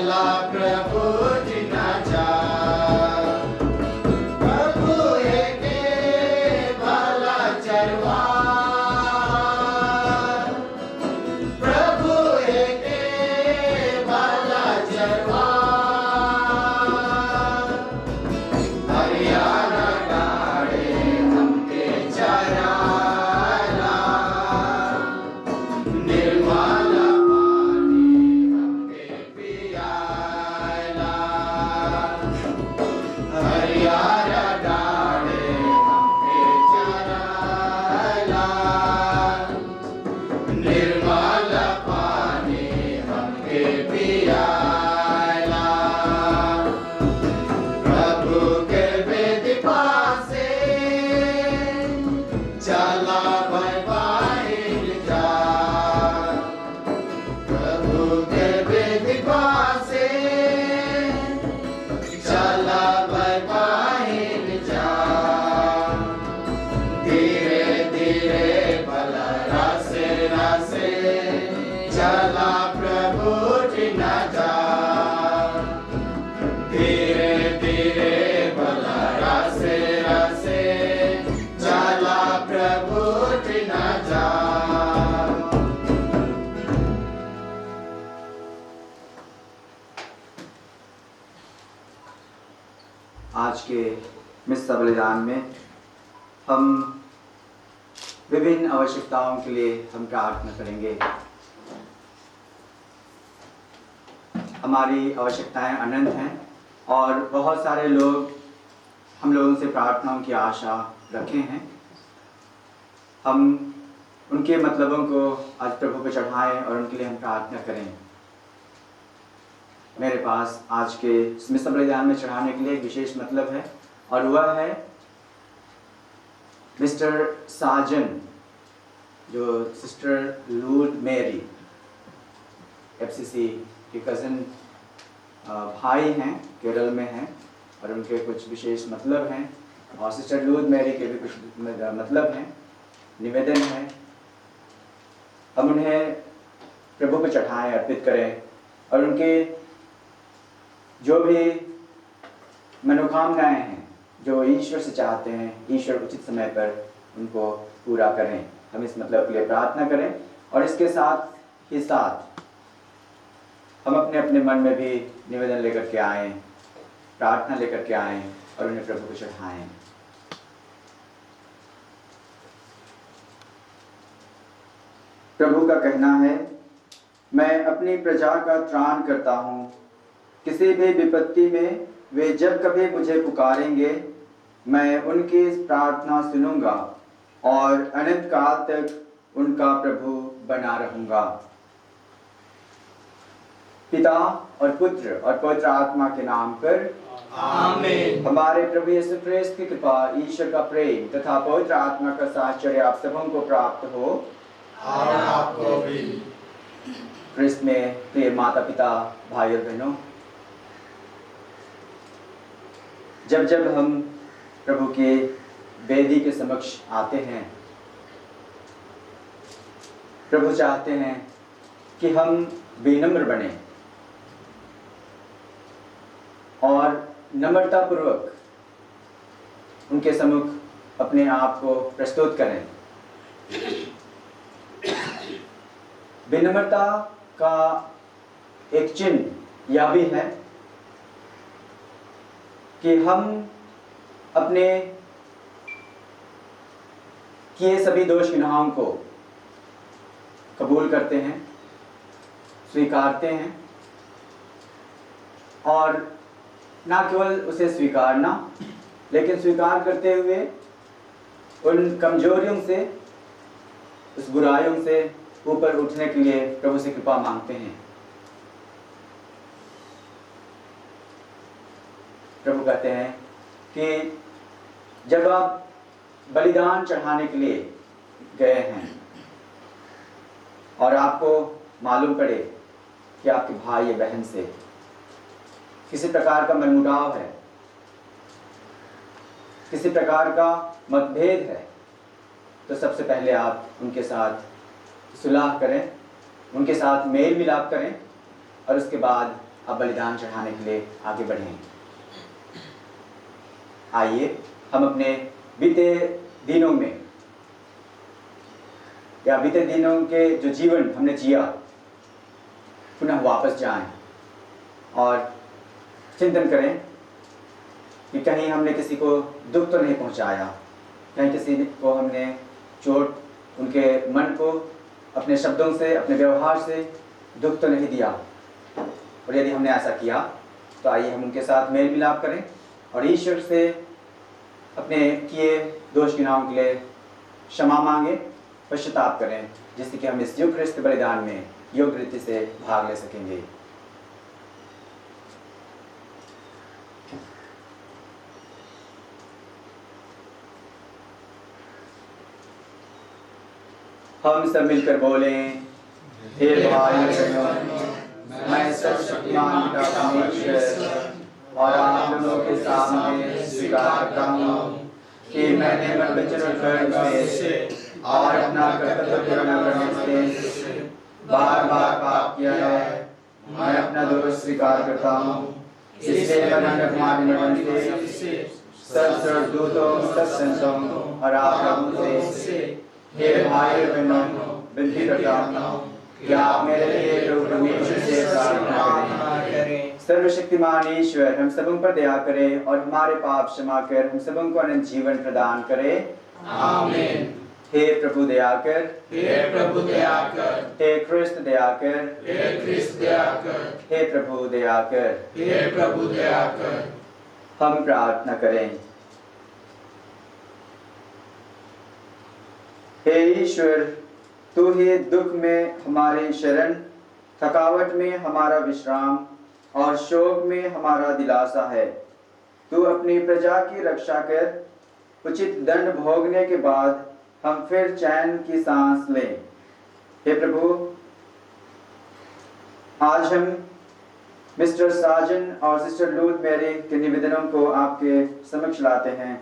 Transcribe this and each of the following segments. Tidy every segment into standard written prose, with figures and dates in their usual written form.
चला प्रभु जिना जा प्रभु एक भला चरवार प्रभु एक भला चरवार हरियाणा गाड़े हमके चराला निर्मल पानी हमके पियाला हरियाणा गाड़े हमके चराला निर्मल पानी हमके पियाला प्रभु के वेद पासे चला बाइल जा प्रभु के वेद पासे चला बाइल जा धीरे धीरे भला रासे रासे चला प्रभु जिना जा धीरे धीरे भला रासे रासे चला प्रभु जिना जा आज के मिस्सा बलिदान में हम विभिन्न आवश्यकताओं के लिए हम प्रार्थना करेंगे। हमारी आवश्यकताएं अनंत हैं और बहुत सारे लोग हम लोगों से प्रार्थनाओं की आशा रखे हैं। हम उनके मतलबों को आज प्रभु पे चढ़ाएं और उनके लिए हम प्रार्थना करें। मेरे पास आज के मिस्सा बलिदान में चढ़ाने के लिए एक विशेष मतलब है और वह है मिस्टर साजन जो सिस्टर लूर्ड मैरी एफसीसी के कज़न भाई हैं, केरल में हैं और उनके कुछ विशेष मतलब हैं और सिस्टर लूर्ड मैरी के भी कुछ मतलब हैं, निवेदन है। हम उन्हें प्रभु को चढ़ाएं, अर्पित करें और उनके जो भी मनोकामनाएं हैं जो ईश्वर से चाहते हैं, ईश्वर उचित समय पर उनको पूरा करें। हम इस मतलब के लिए प्रार्थना करें और इसके साथ ही साथ हम अपने अपने मन में भी निवेदन लेकर के आएं, प्रार्थना लेकर के आएं और उन्हें प्रभु को चढ़ाएं। प्रभु का कहना है, मैं अपनी प्रजा का त्राण करता हूँ। किसी भी विपत्ति में वे जब कभी मुझे पुकारेंगे, मैं उनकी प्रार्थना सुनूंगा और अनंत काल तक उनका प्रभु बना रहूंगा। पिता और पुत्र और पवित्र आत्मा के नाम पर आमीन। हमारे प्रभु यीशु ख्रिस्त की कृपा, ईश्वर का प्रेम तथा पवित्र आत्मा का साहचर्य आप सबों को प्राप्त हो और आपको भी। ख्रिस्त में प्रिय माता पिता, भाई और बहनों, जब जब हम प्रभु के वेदी के समक्ष आते हैं, प्रभु चाहते हैं कि हम विनम्र बने और नम्रता पूर्वक उनके सम्मुख अपने आप को प्रस्तुत करें। विनम्रता का एक चिन्ह यह भी है कि हम अपने किए सभी दोष गुनाहों को कबूल करते हैं, स्वीकारते हैं और ना केवल उसे स्वीकारना, लेकिन स्वीकार करते हुए उन कमजोरियों से, उस बुराइयों से ऊपर उठने के लिए प्रभु से कृपा मांगते हैं। प्रभु कहते हैं कि जब आप बलिदान चढ़ाने के लिए गए हैं और आपको मालूम पड़े कि आपके भाई या बहन से किसी प्रकार का मनमुटाव है, किसी प्रकार का मतभेद है, तो सबसे पहले आप उनके साथ सुलह करें, उनके साथ मेल मिलाप करें और उसके बाद अब बलिदान चढ़ाने के लिए आगे बढ़ें। आइए हम अपने बीते दिनों में या बीते दिनों के जो जीवन हमने जिया पुनः वापस जाएं और चिंतन करें कि कहीं हमने किसी को दुख तो नहीं पहुंचाया, कहीं किसी को हमने चोट उनके मन को अपने शब्दों से अपने व्यवहार से दुख तो नहीं दिया। और यदि हमने ऐसा किया तो आइए हम उनके साथ मेल मिलाप करें और ईश्वर से अपने किए दोष गुनाहों के लिए क्षमा मांगे, पश्चाताप करें, जिससे कि हम इस युग ख्रिस्त बलिदान में योग्य रीति से भाग ले सकेंगे। हम सब मिलकर बोलें, हे भाई बहनों, मैं सर्वशक्तिमान पिता परमेश्वर और आप लोगों के सामने स्वीकार करता हूँ कि मैंने मन वचन और कर्म से और अपना कर्तव्य पूरा करने से बार बार पाप किया है। मैं अपना दोष स्वीकार करता हूँ। इसलिए मैं तुम्हारे निबंध से सब स्वर्गदूतों, सब संतों और आप लोगों से हे भाई बहनों विनती करता हूँ कि आप मेरे लिए प्रभु परमेश्वर से प्रार्थना करें। सर्वशक्तिमान ईश्वर हम सबों पर दया करे और हमारे पाप क्षमा कर हम सबों को अनंत जीवन प्रदान करे। आमीन। हे प्रभु दया कर, हे प्रभु दया कर, हे कृष्ण दया कर, हे कृष्ण दया कर, हे प्रभु दया कर, हे प्रभु दया कर। हम प्रार्थना करें। हे ईश्वर, तू ही दुख में हमारी शरण, थकावट में हमारा विश्राम और शोक में हमारा दिलासा है। तू अपनी प्रजा की रक्षा कर उचित दंड भोगने के बाद हम फिर चैन की सांस लें। हे प्रभु, आज हम मिस्टर साजन और सिस्टर लूथ मैरी के निवेदनों को आपके समक्ष लाते हैं।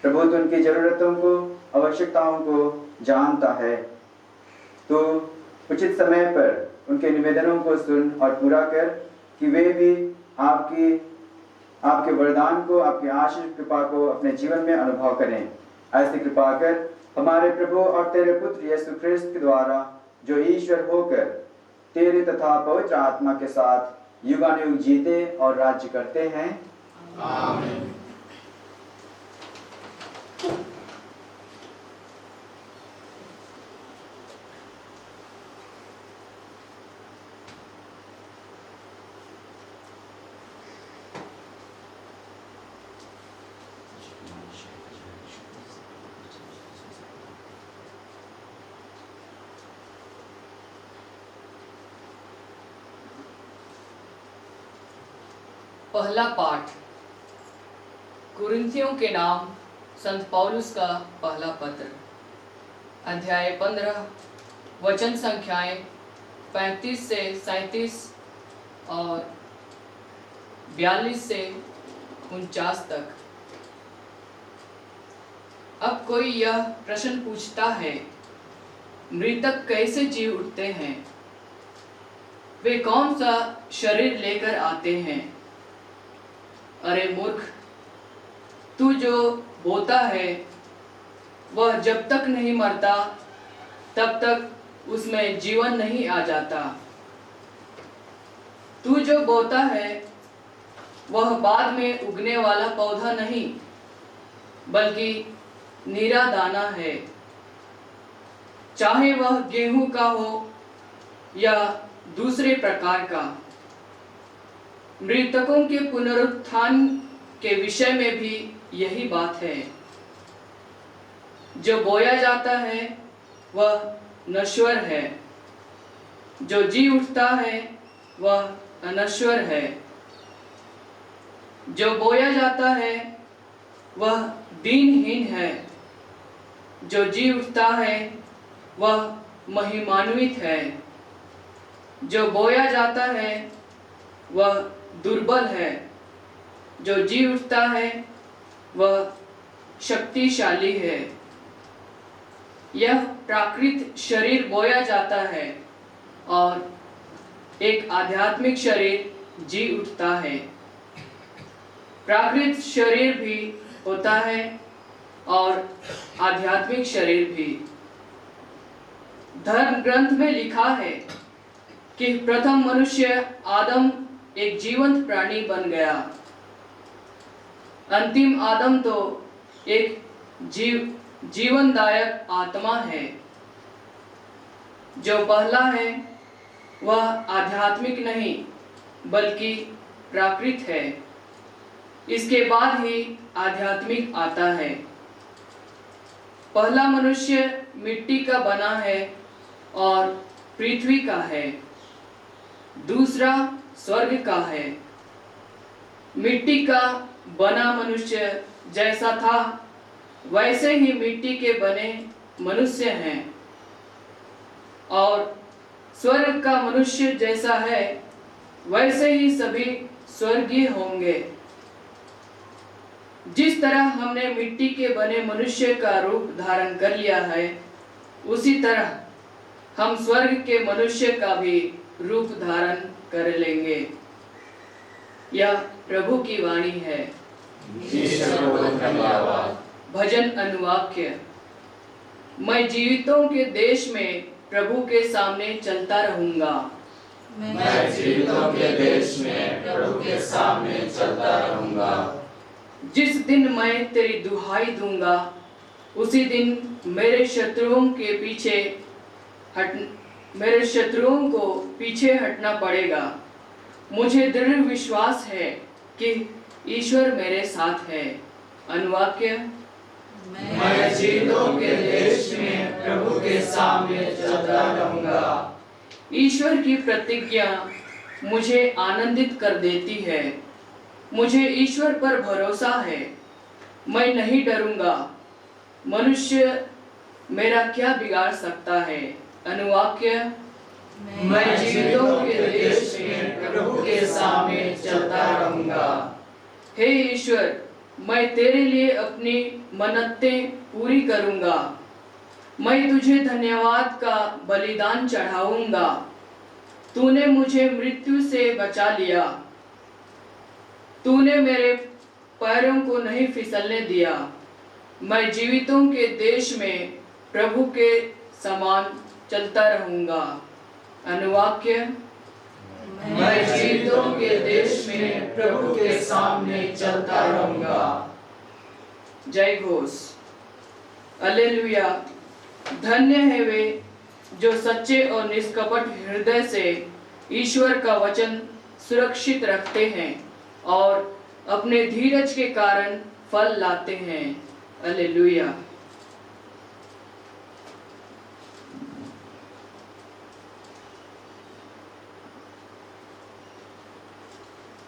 प्रभु, तो उनकी जरूरतों को, आवश्यकताओं को जानता है। तो उचित समय पर उनके निवेदनों को सुन और पूरा कर कि वे भी आपके वरदान को, आपकी आशीष कृपा को अपने जीवन में अनुभव करें। ऐसी कृपा कर हमारे प्रभु और तेरे पुत्र यीशु ख्रिस्त के द्वारा, जो ईश्वर होकर तेरे तथा पवित्र आत्मा के साथ युगानुयुग जीते और राज्य करते हैं। आमीन। पहला पाठ कुरिन्थियों के नाम संत पौलुस का पहला पत्र, अध्याय 15, वचन संख्याएं 35 से 37 और 42 से 49 तक। अब कोई यह प्रश्न पूछता है, मृतक कैसे जी उठते हैं? वे कौन सा शरीर लेकर आते हैं? अरे मूर्ख, तू जो बोता है वह जब तक नहीं मरता तब तक उसमें जीवन नहीं आ जाता। तू जो बोता है वह बाद में उगने वाला पौधा नहीं, बल्कि नीरा दाना है, चाहे वह गेहूं का हो या दूसरे प्रकार का। मृतकों के पुनरुत्थान के विषय में भी यही बात है। जो बोया जाता है वह नश्वर है, जो जी उठता है वह अनश्वर है। जो बोया जाता है वह दीनहीन है, जो जी उठता है वह महिमान्वित है। जो बोया जाता है वह दुर्बल है, जो जी उठता है वह शक्तिशाली है। यह प्राकृत शरीर बोया जाता है और एक आध्यात्मिक शरीर जी उठता है। प्राकृत शरीर भी होता है और आध्यात्मिक शरीर भी। धर्म ग्रंथ में लिखा है कि प्रथम मनुष्य आदम एक जीवंत प्राणी बन गया। अंतिम आदम तो एक जीवनदायक आत्मा है। जो पहला है वह आध्यात्मिक नहीं बल्कि प्राकृत है। इसके बाद ही आध्यात्मिक आता है। पहला मनुष्य मिट्टी का बना है और पृथ्वी का है। दूसरा स्वर्ग का है। मिट्टी का बना मनुष्य जैसा था वैसे ही मिट्टी के बने मनुष्य हैं और स्वर्ग का मनुष्य जैसा है वैसे ही सभी स्वर्गीय होंगे। जिस तरह हमने मिट्टी के बने मनुष्य का रूप धारण कर लिया है उसी तरह हम स्वर्ग के मनुष्य का भी रूप धारण कर लेंगे। यह प्रभु की वाणी है। ईश्वर को धन्यवाद। भजन अनुवाक्य। मैं जीवितों के देश में प्रभु के सामने चलता रहूंगा। मैं जीवितों के देश में प्रभु के सामने चलता रहूंगा। जिस दिन मैं तेरी दुहाई दूंगा उसी दिन मेरे शत्रुओं को पीछे हटना पड़ेगा। मुझे दृढ़ विश्वास है कि ईश्वर मेरे साथ है। अनुवाक्य। मैं जीवितों के देश में प्रभु के सामने चलता रहूंगा। ईश्वर की प्रतिज्ञा मुझे आनंदित कर देती है। मुझे ईश्वर पर भरोसा है। मैं नहीं डरूंगा। मनुष्य मेरा क्या बिगाड़ सकता है। अनुवाक्य। मैं जीवितों के देश में प्रभु के सामने चलता रहूंगा। हे ईश्वर, मैं तेरे लिए अपनी मन्नतें पूरी करूंगा। मैं तुझे धन्यवाद का बलिदान चढ़ाऊंगा। तूने मुझे मृत्यु से बचा लिया। तूने मेरे पैरों को नहीं फिसलने दिया। मैं जीवितों के देश में प्रभु के समान चलता रहूंगा। अनुवाक्य। मैं जीवितों के देश में प्रभु के सामने चलता रहूंगा। जय घोष। हालेलुया। धन्य है वे जो सच्चे और निष्कपट हृदय से ईश्वर का वचन सुरक्षित रखते हैं और अपने धीरज के कारण फल लाते हैं। हालेलुया।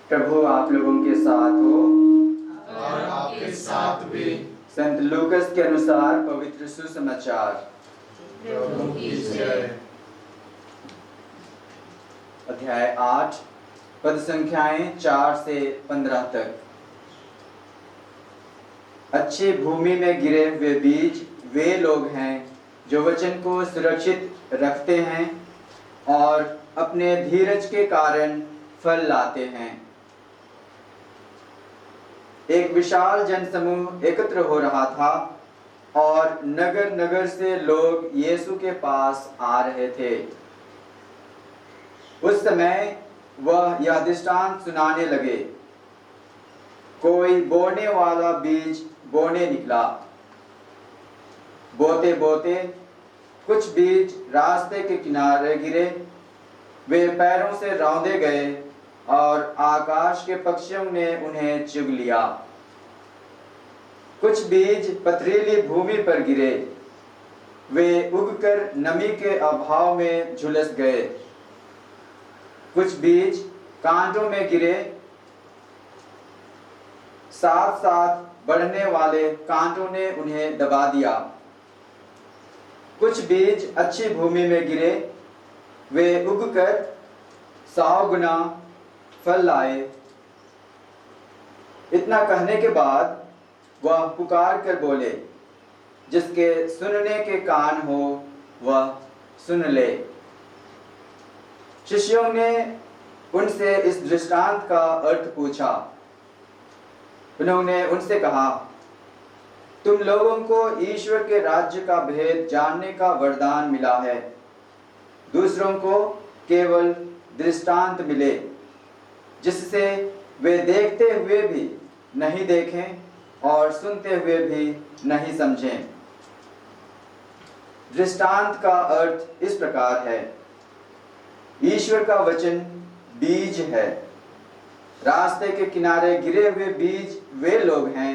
प्रभु आप लोगों के साथ हो और आपके साथ भी। संत लूकस के अनुसार पवित्र सुसमाचार। प्रभु की जय। अध्याय 8 पद संख्याएं 4 से 15 तक। अच्छी भूमि में गिरे हुए बीज वे लोग हैं जो वचन को सुरक्षित रखते हैं और अपने धीरज के कारण फल लाते हैं। एक विशाल जनसमूह एकत्र हो रहा था और नगर नगर से लोग यीशु के पास आ रहे थे। उस समय वह यह दृष्टांत सुनाने लगे। कोई बोने वाला बीज बोने निकला। बोते बोते कुछ बीज रास्ते के किनारे गिरे। वे पैरों से रौंदे गए और आकाश के पक्षियों ने उन्हें चुग लिया। कुछ बीज पथरीली भूमि पर गिरे। वे उगकर नमी के अभाव में झुलस गए। कुछ बीज कांटों में गिरे। साथ साथ बढ़ने वाले कांटों ने उन्हें दबा दिया। कुछ बीज अच्छी भूमि में गिरे। वे उगकर 100 गुना फल लाए। इतना कहने के बाद वह पुकार कर बोले, जिसके सुनने के कान हो वह सुन ले। शिष्यों ने उनसे इस दृष्टांत का अर्थ पूछा। उन्होंने उनसे कहा, तुम लोगों को ईश्वर के राज्य का भेद जानने का वरदान मिला है, दूसरों को केवल दृष्टांत मिले, जिससे वे देखते हुए भी नहीं देखें और सुनते हुए भी नहीं समझें। दृष्टांत का अर्थ इस प्रकार है, ईश्वर का वचन बीज है। रास्ते के किनारे गिरे हुए बीज वे लोग हैं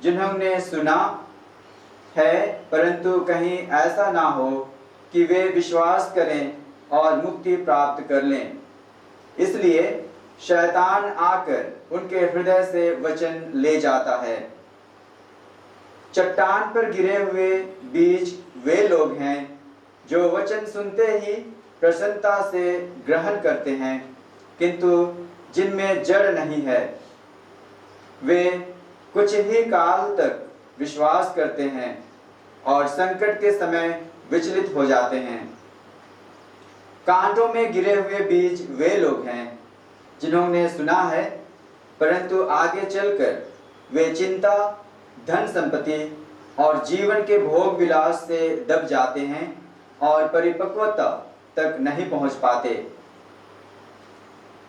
जिन्होंने सुना है, परंतु कहीं ऐसा ना हो कि वे विश्वास करें और मुक्ति प्राप्त कर लें। इसलिए शैतान आकर उनके हृदय से वचन ले जाता है। चट्टान पर गिरे हुए बीज वे लोग हैं जो वचन सुनते ही प्रसन्नता से ग्रहण करते हैं, किंतु जिनमें जड़ नहीं है। वे कुछ ही काल तक विश्वास करते हैं और संकट के समय विचलित हो जाते हैं। कांटों में गिरे हुए बीज वे लोग हैं जिन्होंने सुना है, परंतु आगे चलकर वे चिंता, धन संपत्ति और जीवन के भोग विलास से दब जाते हैं और परिपक्वता तक नहीं पहुंच पाते।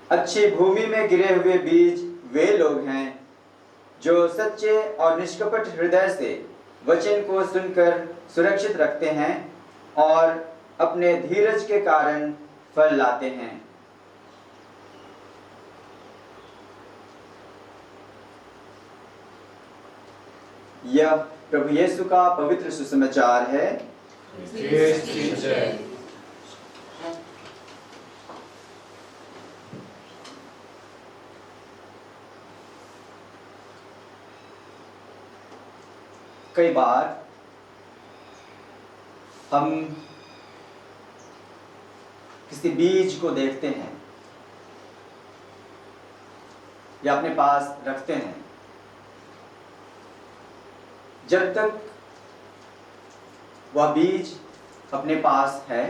अच्छी भूमि में गिरे हुए बीज वे लोग हैं जो सच्चे और निष्कपट हृदय से वचन को सुनकर सुरक्षित रखते हैं और अपने धीरज के कारण फल लाते हैं। यह प्रभु यीशु का पवित्र सुसमाचार है। कई बार हम किसी बीज को देखते हैं या अपने पास रखते हैं। जब तक वह बीज अपने पास है,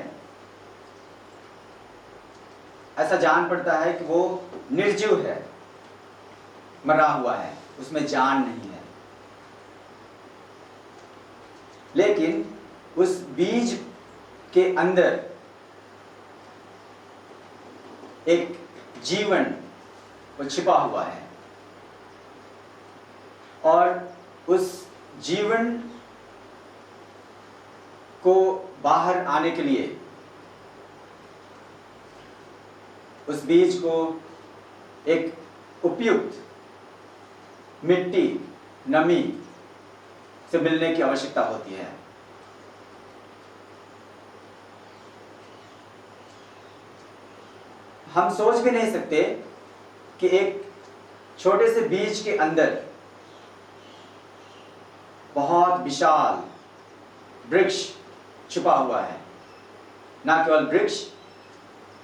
ऐसा जान पड़ता है कि वो निर्जीव है, मरा हुआ है, उसमें जान नहीं है। लेकिन उस बीज के अंदर एक जीवन वो छिपा हुआ है और उस जीवन को बाहर आने के लिए उस बीज को एक उपयुक्त मिट्टी, नमी से मिलने की आवश्यकता होती है। हम सोच भी नहीं सकते कि एक छोटे से बीज के अंदर बहुत विशाल वृक्ष छुपा हुआ है। ना केवल वृक्ष,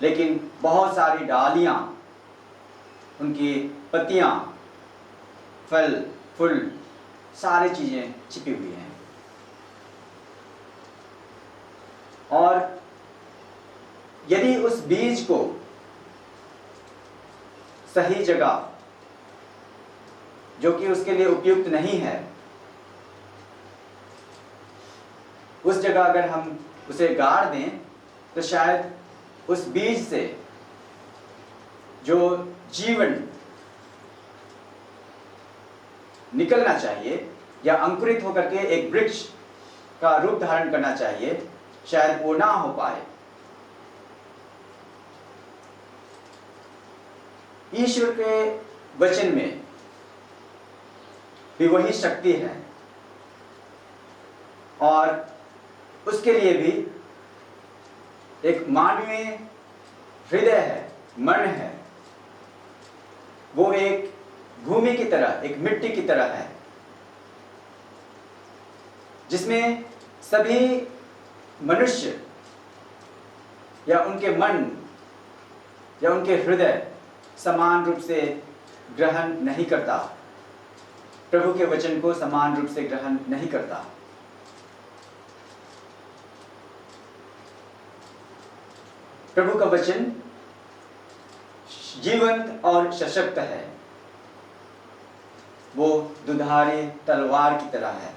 लेकिन बहुत सारी डालियां, उनकी पत्तियां, फल, फूल, सारी चीजें छिपी हुई हैं। और यदि उस बीज को सही जगह, जो कि उसके लिए उपयुक्त नहीं है, उस जगह अगर हम उसे गाड़ दें तो शायद उस बीज से जो जीवन निकलना चाहिए या अंकुरित होकर के एक वृक्ष का रूप धारण करना चाहिए, शायद वो ना हो पाए। ईश्वर के वचन में भी वही शक्ति है और उसके लिए भी एक मानवीय हृदय है, मन है। वो एक भूमि की तरह, एक मिट्टी की तरह है, जिसमें सभी मनुष्य या उनके मन या उनके हृदय समान रूप से ग्रहण नहीं करता, प्रभु के वचन को समान रूप से ग्रहण नहीं करता। प्रभु का वचन जीवंत और सशक्त है। वो दुधारी तलवार की तरह है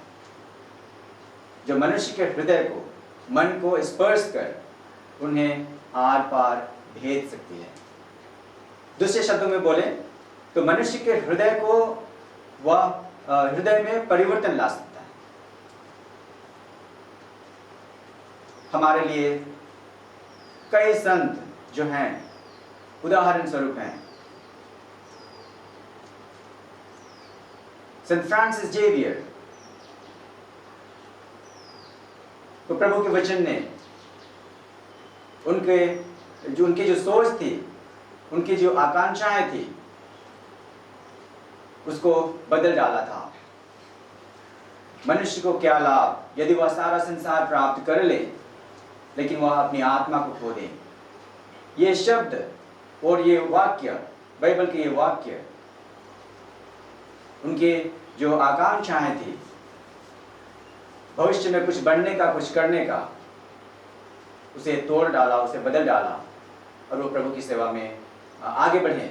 जो मनुष्य के हृदय को, मन को स्पर्श कर उन्हें आर पार भेद सकती है। दूसरे शब्दों में बोले तो मनुष्य के हृदय को वह हृदय में परिवर्तन ला सकता है। हमारे लिए कई संत जो हैं उदाहरण स्वरूप हैं। सेंट फ्रांसिस जेवियर तो प्रभु के वचन ने उनकी जो सोच थी, उनकी जो आकांक्षाएं थी, उसको बदल डाला था। मनुष्य को क्या लाभ यदि वह सारा संसार प्राप्त कर ले लेकिन वह अपनी आत्मा को खो दे। ये शब्द और ये वाक्य, बाइबल के ये वाक्य, उनके जो आकांक्षाएं थी भविष्य में कुछ बनने का, कुछ करने का, उसे तोड़ डाला, उसे बदल डाला और वो प्रभु की सेवा में आगे बढ़े,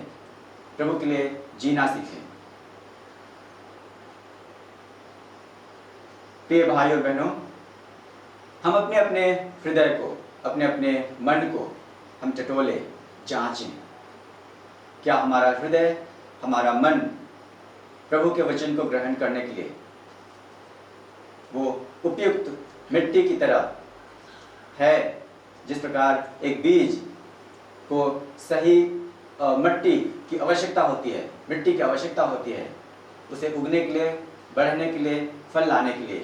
प्रभु के लिए जीना सीखें। प्रिय भाई और बहनों, हम अपने अपने हृदय को, अपने अपने मन को हम टटोले, जांचें। क्या हमारा हृदय, हमारा मन प्रभु के वचन को ग्रहण करने के लिए वो उपयुक्त मिट्टी की तरह है? जिस प्रकार एक बीज को सही मिट्टी की आवश्यकता होती है, मिट्टी की आवश्यकता होती है उसे उगने के लिए, बढ़ने के लिए, फल लाने के लिए,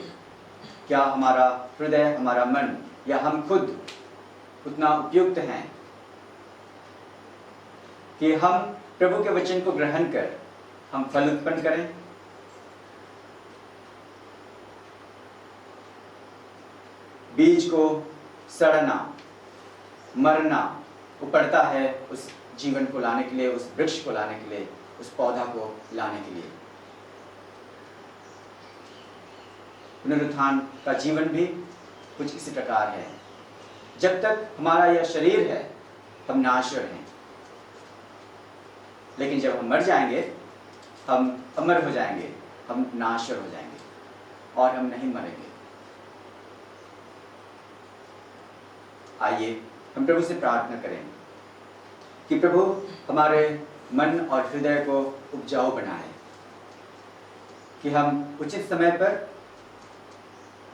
क्या हमारा हृदय, हमारा मन या हम खुद उतना उपयुक्त हैं कि हम प्रभु के वचन को ग्रहण कर हम फल उत्पन्न करें? बीज को सड़ना, मरना वो पड़ता है उस जीवन को लाने के लिए, उस वृक्ष को लाने के लिए, उस पौधा को लाने के लिए। पुनरुत्थान का जीवन भी कुछ इसी प्रकार है। जब तक हमारा यह शरीर है हम नाश्वर हैं, लेकिन जब हम मर जाएंगे हम अमर हो जाएंगे, हम नाश्वर हो जाएंगे और हम नहीं मरेंगे। आइए हम प्रभु से प्रार्थना करें कि प्रभु हमारे मन और हृदय को उपजाऊ बनाए, कि हम उचित समय पर,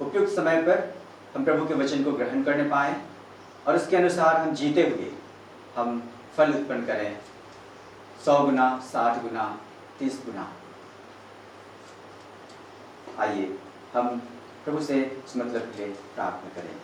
उपयुक्त समय पर हम प्रभु के वचन को ग्रहण करने पाएं और उसके अनुसार हम जीते हुए हम फल उत्पन्न करें, 100 गुना, 60 गुना, 30 गुना। आइए हम प्रभु से इस मतलब के लिए प्रार्थना करें।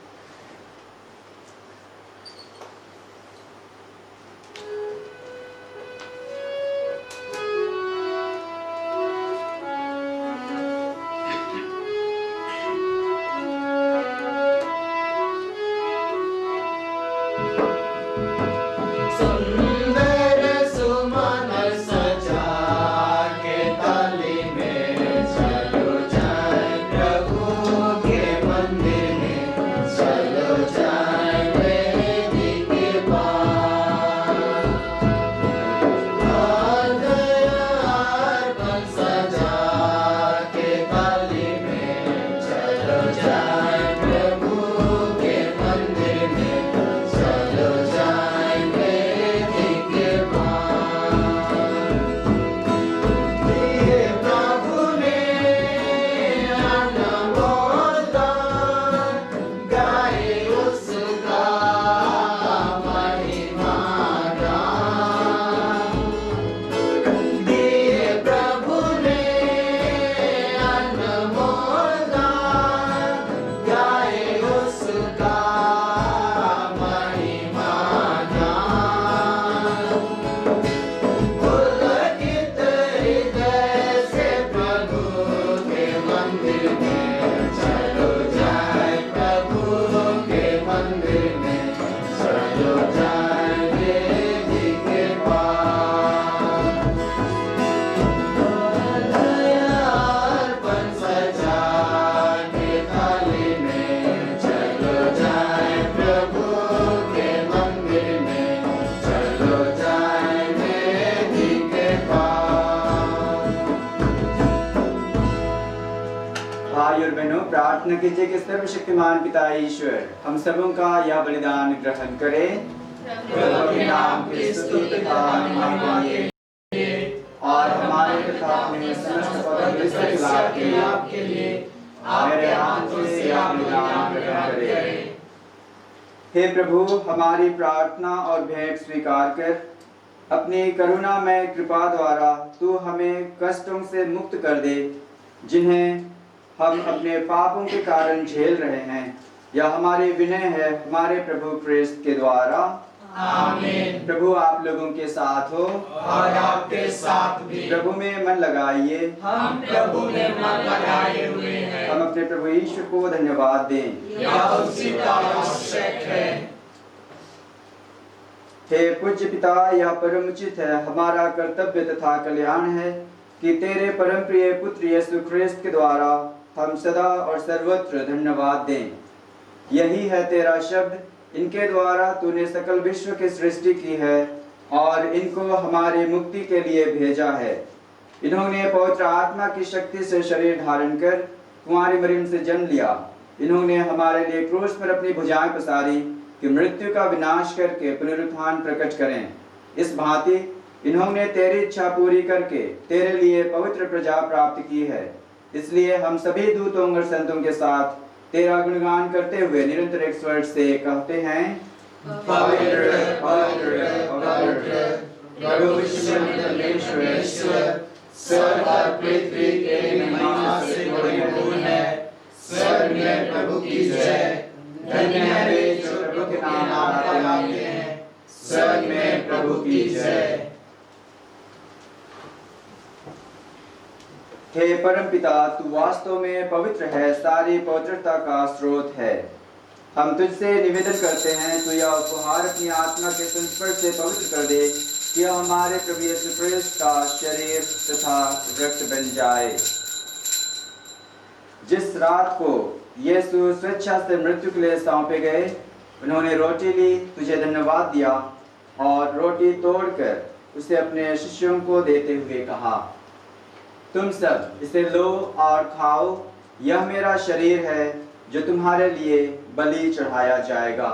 चलो जाए प्रभु के मंदिर में। और बहनों, प्रार्थना कीजिए कि सर्वशक्तिमान पिता ईश्वर हम सबों का यह बलिदान ग्रहण करे। प्रभु के नाम की स्तुति तथा महिमा के लिए और हमारे तथा अपने समस्त पवित्र लाभ के लिए मेरे हाथों से यह बलिदान ग्रहण करे। हे प्रभु, हमारी प्रार्थना और भेंट स्वीकार कर अपनी करुणामय कृपा द्वारा तू हमें कष्टों से मुक्त कर दे जिन्हें हम अपने पापों के कारण झेल रहे हैं। यह हमारी विनय है हमारे प्रभु क्रिस्त के द्वारा। आमीन। प्रभु आप लोगों के साथ हो और आपके साथ भी। प्रभु में मन लगाइए, हम प्रभु में मन लगाए हुए हैं। हम अपने प्रभु ईश्वर को धन्यवाद दें। यह उसी का आवश्यक है। हे पूज्य पिता, यह परम उचित है, हमारा कर्तव्य तथा कल्याण है कि तेरे परम प्रिय पुत्र यीशु ख्रिस्त के द्वारा हम सदा और सर्वत्र धन्यवाद दें। यही है तेरा शब्द, इनके द्वारा तूने सकल विश्व की सृष्टि की है और इनको हमारी मुक्ति के लिए भेजा है। इन्होंने पवित्र आत्मा की शक्ति से शरीर धारण कर कुंवारी मरियम से जन्म लिया। इन्होंने हमारे लिए क्रूस पर अपनी भुजाएं पसारी कि मृत्यु का विनाश करके पुनरुत्थान प्रकट करें। इस भांति इन्होंने तेरी इच्छा पूरी करके तेरे लिए पवित्र प्रजा प्राप्त की है। इसलिए हम सभी दूतों और संतों के साथ तेरा गुणगान करते हुए निरंतर एक स्वर से कहते हैं, पवित्र पवित्र पवित्र प्रभु परमेश्वर, स्वर्ग और पृथ्वी के महिमा से परिपूर्ण है। स्वर्ग में प्रभु की जय। धन्य है वे जो प्रभु के नाम आते हैं। स्वर्ग में प्रभु की जय। हे परम पिता, तू वास्तव में पवित्र है, सारी पवित्रता का स्रोत है। हम तुझसे निवेदन करते हैं तू यह उपहार अपनी आत्मा के संस्पर्श से पवित्र कर दे कि यह हमारे प्रभु यीशु ख्रिस्त का शरीर तथा रक्त बन जाए। जिस रात को यीशु स्वेच्छा से मृत्यु के लिए सौंपे गए, उन्होंने रोटी ली, तुझे धन्यवाद दिया और रोटी तोड़कर उसे अपने शिष्यों को देते हुए कहा, तुम सब इसे लो और खाओ, यह मेरा शरीर है जो तुम्हारे लिए बलि चढ़ाया जाएगा।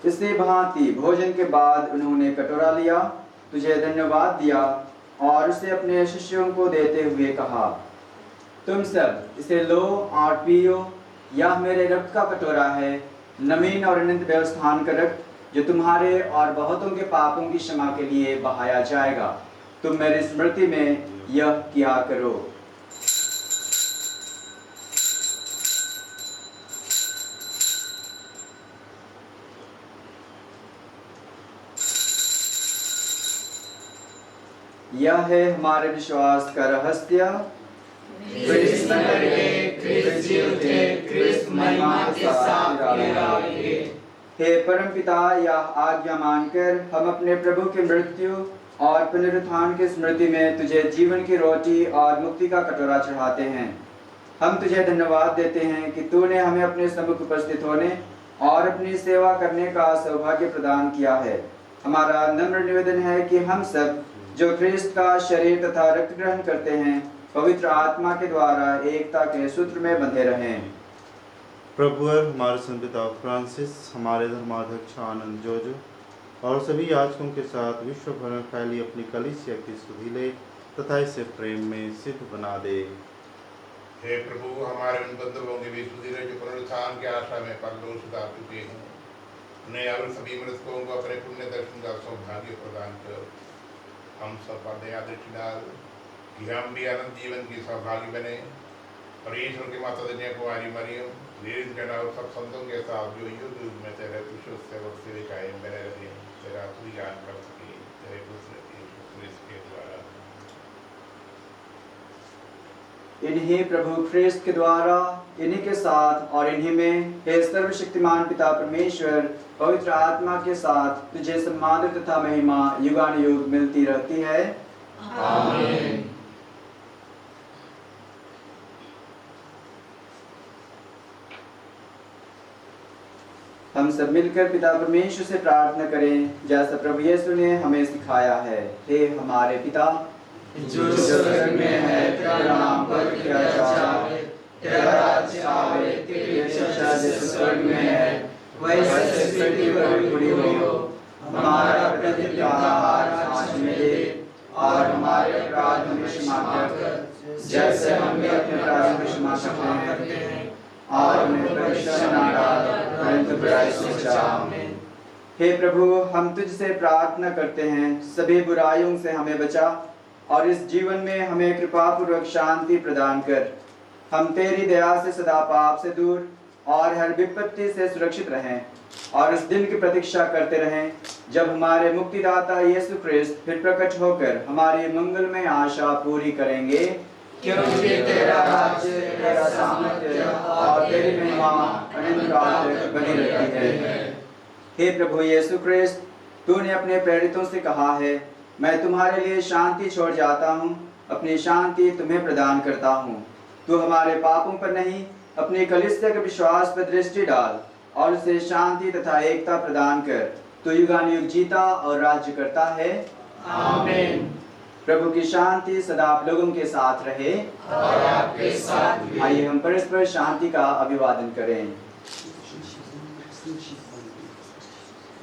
इसी भांति भोजन के बाद उन्होंने कटोरा लिया, तुझे धन्यवाद दिया और उसे अपने शिष्यों को देते हुए कहा, तुम सब इसे लो और पियो, यह मेरे रक्त का कटोरा है, नवीन और अनंत व्यवस्थान का रक्त जो तुम्हारे और बहुतों के पापों की क्षमा के लिए बहाया जाएगा। तुम मेरी स्मृति में यह किया करो। यह है हमारे विश्वास का रहस्य। क्रिस्त मरे, क्रिस्त जी उठे, क्रिस्त महिमा के साथ लौटेंगे। हे परम पिता, यह आज्ञा मानकर हम अपने प्रभु की मृत्यु और पुनरुत्थान की स्मृति में तुझे जीवन की रोटी और मुक्ति का कटोरा चढ़ाते हैं। हम तुझे धन्यवाद देते हैं कि तूने हमें अपने सम्मुख उपस्थित होने और अपनी सेवा करने का सौभाग्य प्रदान किया है। हमारा नम्र निवेदन है कि हम सब जो ख्रिस्त का शरीर तथा रक्त ग्रहण करते हैं, पवित्र आत्मा के द्वारा एकता के सूत्र में बंधे रहें। प्रभु हमारे संपिता फ्रांसिस, हमारे धर्माध्यक्ष आनंद जोजो और सभी याजकों के साथ विश्व भर में फैली अपनी कलीसिया की सुधि ले तथा इसे प्रेम में सिद्ध बना दे। हे प्रभु, हमारे उन बंधुओं की भी सुधि ले जो पुनरुत्थान की आशा में परलोक सुधार चुके हैं, उन्हें और सभी मृतकों को अपने पुण्य दर्शन का सौभाग्य प्रदान कर। हम सब पर दया दृष्टि डाल कि हम भी अनंत जीवन की सौभागी बने और ईश्वर की माता धन्य कुमारी मरियम, जन और सब संतों के साथ जो युग युग में तेरे विश्व सेवक से कायम बने रहे, तेरा तू ज्ञान कर सके, तेरे पुत्र यीशु ख्रिस्त के द्वारा। इन्हीं प्रभु ख्रिस्त के द्वारा, इन्हीं के साथ और इन्हीं में हे सर्वशक्तिमान पिता परमेश्वर, पवित्र आत्मा के साथ तुझे सम्मान तथा महिमा युगानुयुग मिलती रहती है। आमीन। हम सब मिलकर पिता परमेश्वर से प्रार्थना करें जैसा प्रभु यीशु ने हमें सिखाया है। हे हमारे पिता जो स्वर्ग में है, तेरा नाम पवित्र किया जाए, तेरा राज्य आवे, तेरी इच्छा जैसे स्वर्ग में है वैसे पृथ्वी पर भी पूरी हो। हमारा प्रतिदिन का आहार आज हमें दे, और हमारे अपराध हमें क्षमा कर जैसे हम भी अपने अपराधों को क्षमा करते हैं, और हमें परीक्षा में न डाल परंतु बुराई से बचा। आमीन। हे प्रभु, हम तुझसे प्रार्थना करते हैं, सभी बुराइयों से हमें बचा और इस जीवन में हमें कृपा पूर्वक शांति प्रदान कर। हम तेरी दया से सदा पाप से दूर और हर विपत्ति से सुरक्षित रहें, और उस दिन की प्रतीक्षा करते रहें जब हमारे मुक्तिदाता यीशु ख्रिस्त फिर प्रकट होकर हमारी मंगलमय आशा पूरी करेंगे। क्योंकि तेरा राज्य, तेरा सामर्थ्य और तेरी महिमा अनंत काल तक बनी रहती है। हे प्रभु यीशु ख्रिस्त, तूने अपने प्रेरितों से कहा है, मैं तुम्हारे लिए शांति छोड़ जाता हूँ, अपनी शांति तुम्हें प्रदान करता हूँ। तू हमारे पापों पर नहीं, अपनी कलीसिया के विश्वास पर दृष्टि डाल और उसे शांति तथा एकता प्रदान कर। तू युगानुयुग जीता और राज्य करता है। आमीन। प्रभु की शांति सदा आप लोगों के साथ रहे और आपके साथ भी। आइए हम परस्पर शांति का अभिवादन करें।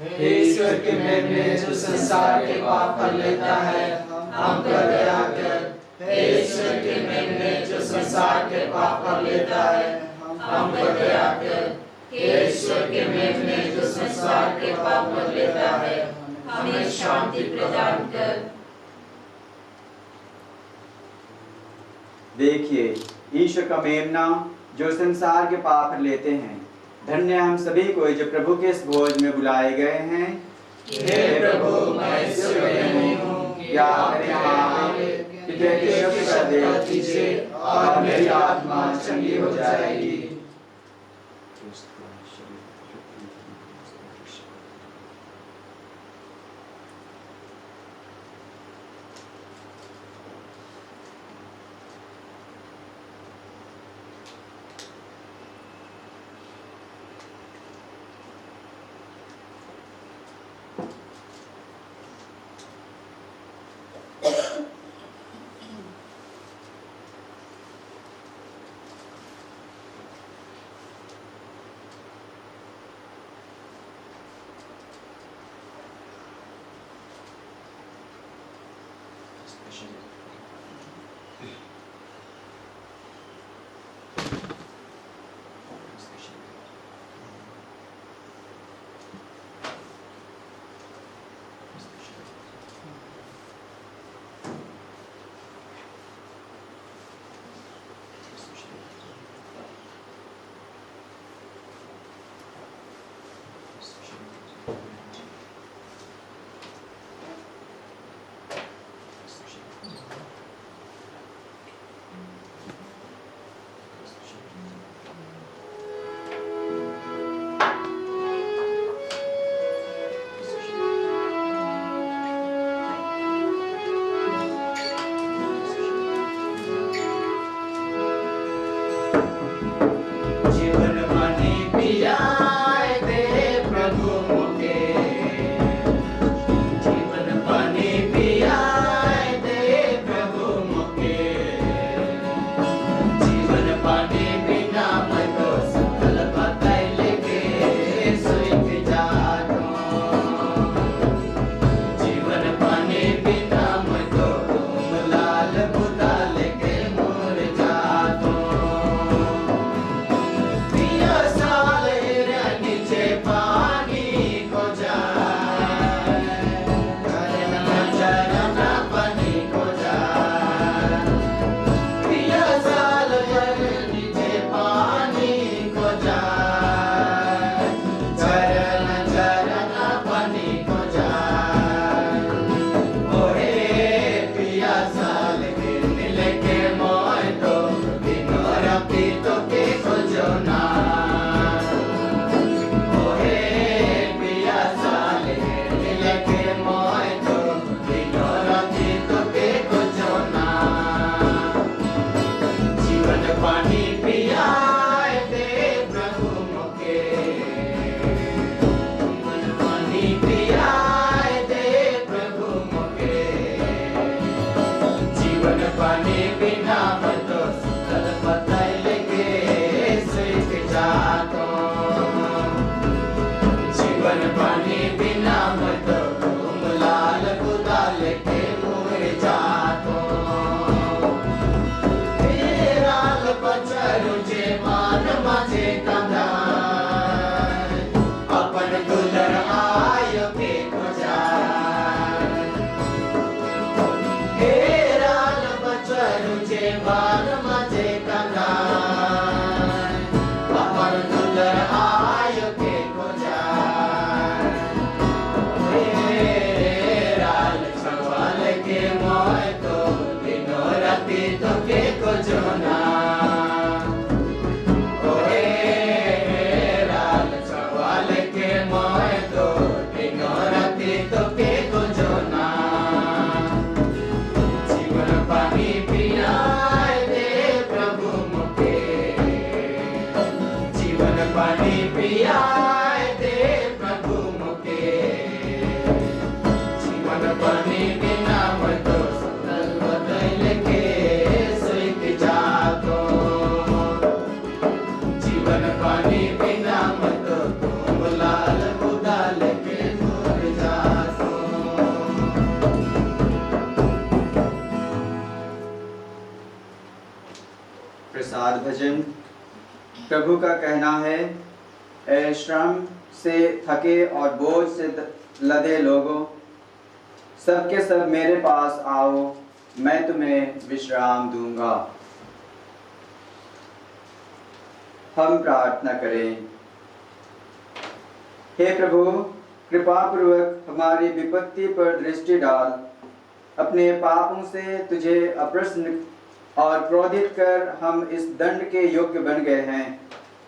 हे ईश्वर के मेमने जो संसार के पाप कर लेता है, हम पर दया कर। हे ईश्वर के मेमने जो संसार के पाप कर लेता है, हम पर दया कर। हे ईश्वर के मेमने जो संसार के पाप कर लेता है, हमें शांति प्रदान कर। देखिए ईश्वर का मेमना जो संसार के पाप लेते हैं। धन्य हम सभी को जो प्रभु के इस भोज में बुलाए गए हैं। हे प्रभु, मैं इस योग्य नहीं हूँ कि आप मेरे यहाँ आवे, कि तेरे शब्द का देह दीजिए और मेरी आत्मा चंगी हो जाएगी। पानी पियाए दे प्रभु मुके जीवन पानी बिना मत सकल बदल के सुख जातो जीवन पानी बिना मत तुम लाल उदाल के दूर जातो। प्रसाद भजन। प्रभु का कहना है, ए श्रम से थके और बोझ से लदे लोगों, सबके सब मेरे पास आओ, मैं तुम्हें विश्राम दूंगा। हम प्रार्थना करें। हे प्रभु, कृपा पूर्वक हमारी विपत्ति पर दृष्टि डाल। अपने पापों से तुझे अप्रसन्न और क्रोधित कर हम इस दंड के योग्य बन गए हैं,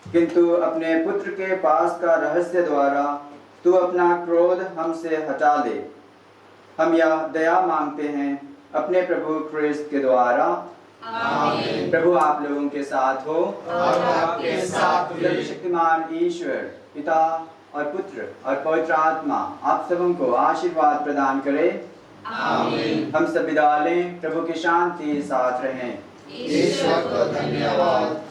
किंतु अपने पुत्र के पास का रहस्य द्वारा तू अपना क्रोध हमसे हटा ले। हम यह दया मांगते हैं अपने प्रभु क्रिस्त के द्वारा। आमीन। प्रभु आप लोगों के साथ हो और आपके साथ भी। सर्वशक्तिमान ईश्वर पिता और पुत्र और पवित्र आत्मा आप सबों को आशीर्वाद प्रदान करे। आमीन। हम सब विदा लें। प्रभु की शांति साथ रहें। ईश्वर को धन्यवाद।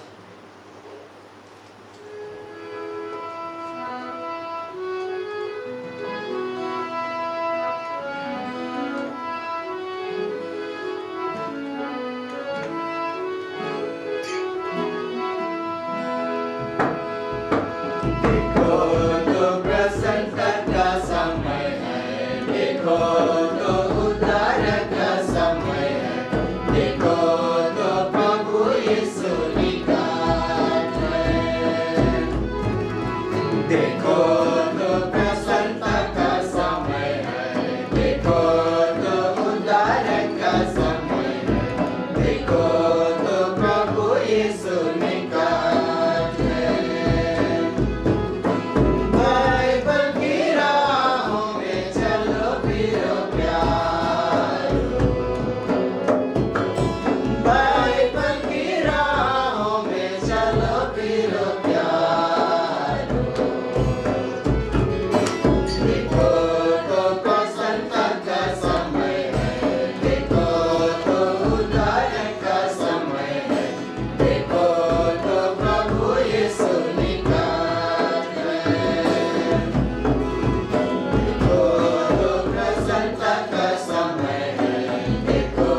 देखो तो प्रसन्नता का समय है, देखो तो उद्धार का समय है, देखो तो प्रभु यीशु निकट है। देखो तो प्रसन्नता का समय है, देखो तो उद्धार का समय है, देखो तो प्रभु यीशु निकट है। बाइबल की राहों में चलो फिरो प्यारो, बाइबल की राहों में चलो फिरो प्यारो। देखो तो प्रसन्नता का समय है, देखो तो उद्धार का समय है, देखो तो प्रभु यीशु निकट है। देखो तो प्रसन्नता का समय है, देखो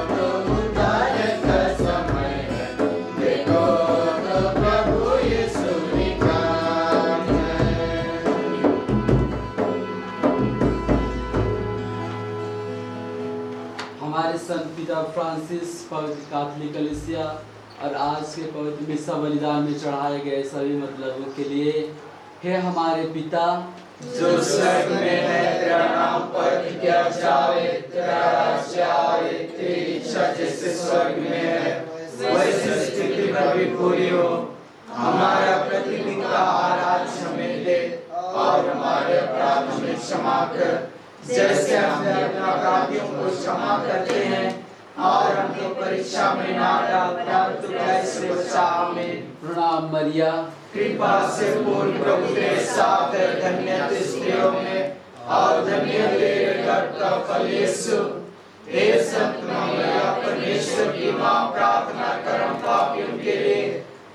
तो उद्धार का समय है, देखो तो प्रभु यीशु निकट है। हमारे संत पिता फ्रांसिस, पवित्र कैथोलिक कलीसिया और आज के पवित्र मिसा बलिदान में चढ़ाए गए सभी मतलबों के लिए, हे हमारे पिता जो स्वर्ग में है, तेरा नाम पवित्र किया जाए, तेरा राज्य आए, तेरी इच्छा जैसे स्वर्ग में है वैसे पृथ्वी पर भी पूरी हो। हमारा प्रतिदिन का आहार आज हमें दे और हमारे अपराध हमें क्षमा कर, जैसे हम अपने अपराधियों को क्षमा करते हैं, और हमको परीक्षा में ना डाल परंतु कैसे बचा। आमीन। प्रणाम मरिया, कृपा से पूर्ण प्रभु तेरे साथ है, धन्य तू स्त्रियों में और धन्य तेरे गर्भ का फल यीशु। हे संत मरिया, परमेश्वर की मां, प्रार्थना कर हम पापियों के लिए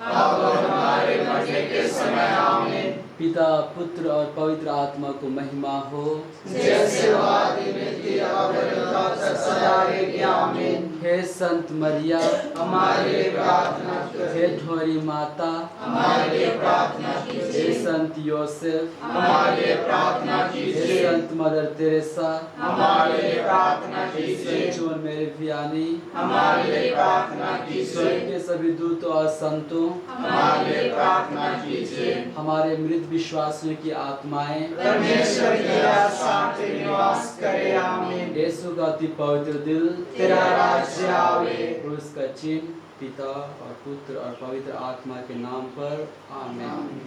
अब और हमारे मरने के समय। आमीन। पिता, पुत्र और पवित्र आत्मा को महिमा हो, जैसे वो आदि में थी अब तक सदा रहेगी। आमीन। हे संत मरिया, हमारे लिए प्रार्थना कर। हे ढोरी माता, हमारे लिए प्रार्थना हे कीजिए। संत योसेफ, हमारे लिए प्रार्थना हे कीजिए। संत मदर तेरेसा, हमारे लिए प्रार्थना हे कीजिए। संत जोन मेरे वियानी, हमारे लिए प्रार्थना कीजिए। स्वर्ग के सभी दूतों और संतों, हमारे लिए प्रार्थना कीजिए। हमारे मृत विश्वासियों की आत्माएं, परमेश्वर की शांति निवास करे। आमीन। यीशु का अति पवित्र दिल, तेरा राज्य आवे। क्रूस का चिन्ह, पिता और पुत्र और पवित्र आत्मा के नाम पर। आमीन।